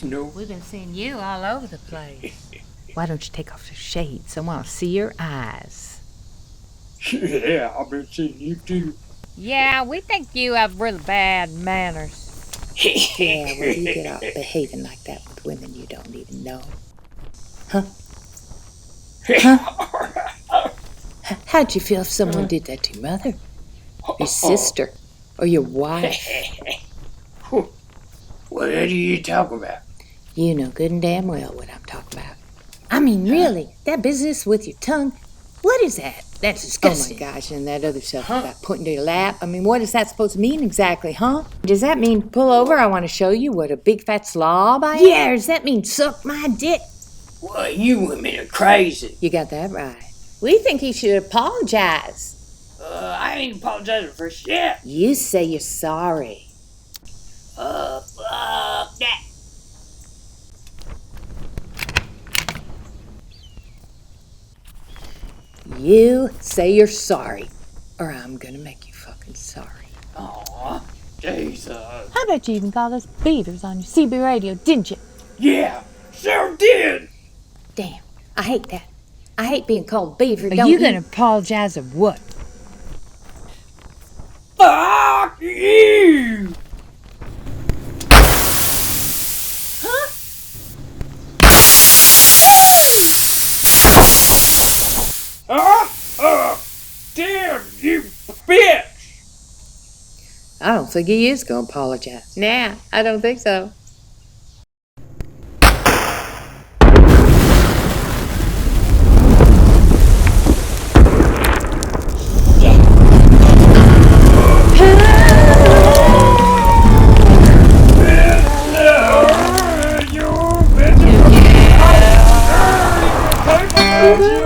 No. We've been seeing you all over the place. Why don't you take off the shades? I want to see your eyes. Yeah, I've been seeing you too. Yeah, we think you have really bad manners. Yeah, well, you get out behaving like that with women you don't even know. Huh? Huh? How'd you feel if someone did that to your mother? Your sister? Or your wife? What do you talk about? You know good and damn well what I'm talking about. I mean, really, that business with your tongue, what is that? That's disgusting. Oh my gosh, and that other stuff about putting to your lap. I mean, what is that supposed to mean exactly, huh? Does that mean pull over? I want to show you what a big fat slob I am? Yeah, or does that mean suck my dick? Well, you women are crazy. You got that right. We think he should apologize. I ain't apologizing for shit. You say you're sorry. Fuck that. You say you're sorry, or I'm gonna make you fucking sorry. Aw, Jesus. I bet you even called us beavers on your CB radio, didn't you? Yeah, sure did. Damn, I hate that. I hate being called beaver. Are you gonna apologize of what? Fuck you! Damn, you bitch! I don't think he is gonna apologize. Nah, I don't think so. You bitch!